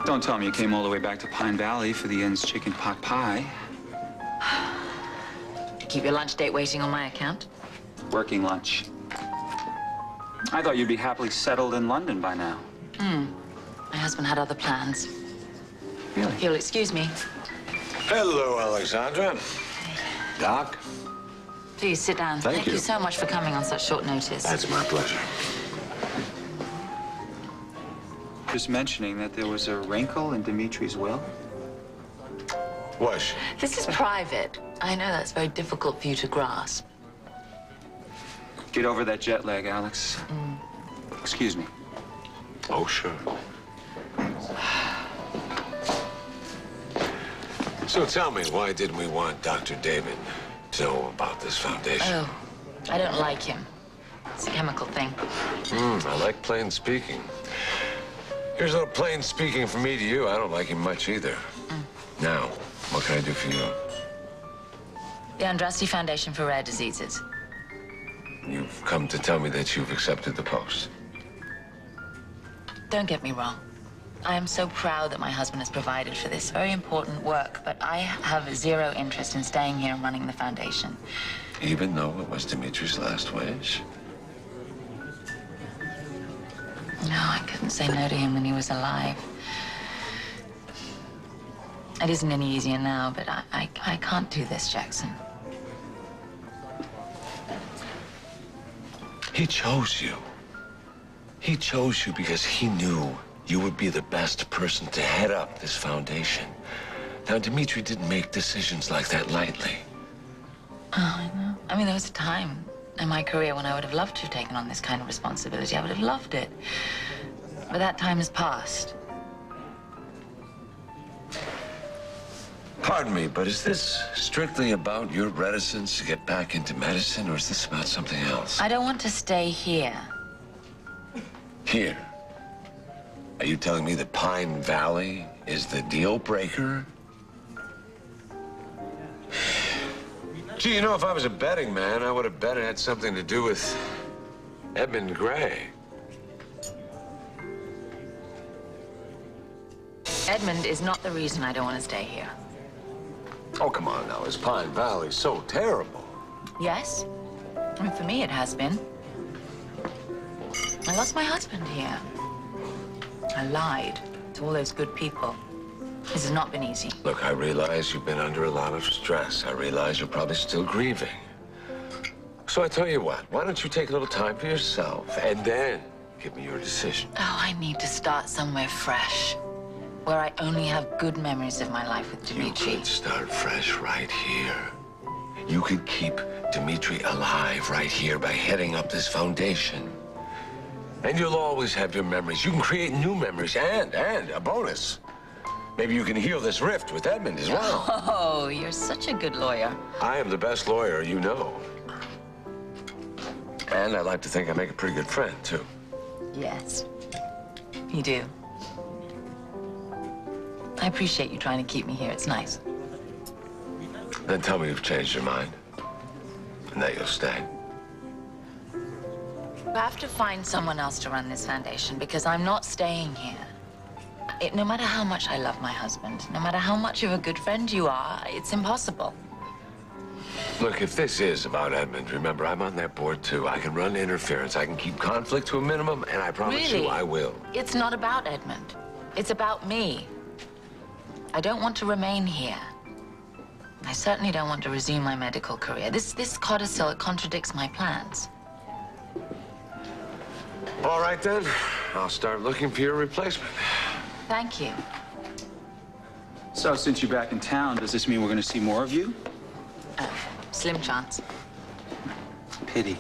Don't tell me you came all the way back to Pine Valley for the inn's chicken pot pie. Keep your lunch date waiting on my account? Working lunch. I thought you'd be happily settled in London by now. My husband had other plans. Really? If you'll excuse me. Hello, Alexandra. Doc. Please sit down. Thank you. You so much for coming on such short notice. That's my pleasure. Just mentioning that there was a wrinkle in Dimitri's will. Was she? This is private. I know that's very difficult for you to grasp. Get over that jet lag, Alex. Excuse me. Oh, sure. So tell me, why didn't we want Dr. David to know about this foundation? Oh, I don't like him. It's a chemical thing. I like plain speaking. Here's a little plain speaking from me to you. I don't like him much either. Now, what can I do for you? The Andraste Foundation for Rare Diseases. You've come to tell me that you've accepted the post. Don't get me wrong. I am so proud that my husband has provided for this very important work, but I have zero interest in staying here and running the foundation. Even though it was Dimitri's last wish? No, I couldn't say no to him when he was alive. It isn't any easier now, but I can't do this, Jackson. He chose you. He chose you because he knew you would be the best person to head up this foundation. Now, Dimitri didn't make decisions like that lightly. Oh, I know. I mean, there was a time in my career when I would have loved to have taken on this kind of responsibility. I would have loved it. But that time has passed. Pardon me, but is this strictly about your reticence to get back into medicine, or is this about something else? I don't want to stay here. Here? Are you telling me that Pine Valley is the deal breaker? Gee, you know, if I was a betting man, I would have bet it had something to do with Edmund Gray. Edmund is not the reason I don't want to stay here. Oh, come on now. Is Pine Valley so terrible? Yes? I mean, for me, it has been. I lost my husband here. I lied to all those good people. This has not been easy. Look, I realize you've been under a lot of stress. I realize you're probably still grieving. So I tell you what, why don't you take a little time for yourself and then give me your decision? Oh, I need to start somewhere fresh, where I only have good memories of my life with Dimitri. You could start fresh right here. You could keep Dimitri alive right here by heading up this foundation. And you'll always have your memories. You can create new memories and a bonus. Maybe you can heal this rift with Edmund as well. Oh, you're such a good lawyer. I am the best lawyer you know. And I like to think I make a pretty good friend, too. Yes, you do. I appreciate you trying to keep me here. It's nice. Then tell me you've changed your mind and that you'll stay. You have to find someone else to run this foundation because I'm not staying here. No matter how much I love my husband, no matter how much of a good friend you are, it's impossible. Look, if this is about Edmund, remember, I'm on that board, too. I can run interference. I can keep conflict to a minimum, and I promise you I will. It's not about Edmund. It's about me. I don't want to remain here. I certainly don't want to resume my medical career. This codicil, it contradicts my plans. All right, then. I'll start looking for your replacement. Thank you. So, since you're back in town, does this mean we're going to see more of you? Slim chance. Pity.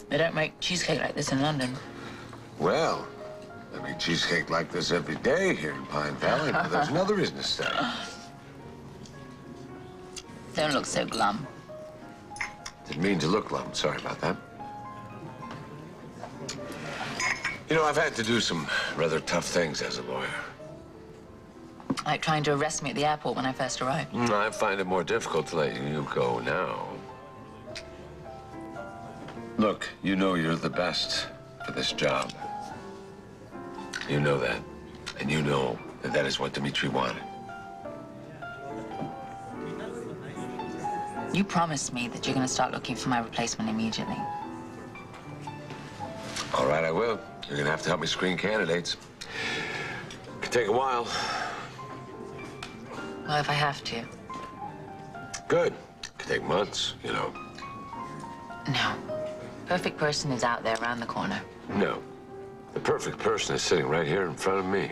They don't make cheesecake like this in London. Well, I make cheesecake like this every day here in Pine Valley, but there's another reason to stay. Don't look so glum. Didn't mean to look glum. Sorry about that. You know, I've had to do some rather tough things as a lawyer. Like trying to arrest me at the airport when I first arrived. I find it more difficult to let you go now. Look, you know you're the best for this job. You know that. And you know that that is what Dimitri wanted. You promised me that you're going to start looking for my replacement immediately. All right, I will. You're gonna have to help me screen candidates. Could take a while. Well, if I have to. Good. Could take months, you know. No. Perfect person is out there around the corner. No. The perfect person is sitting right here in front of me.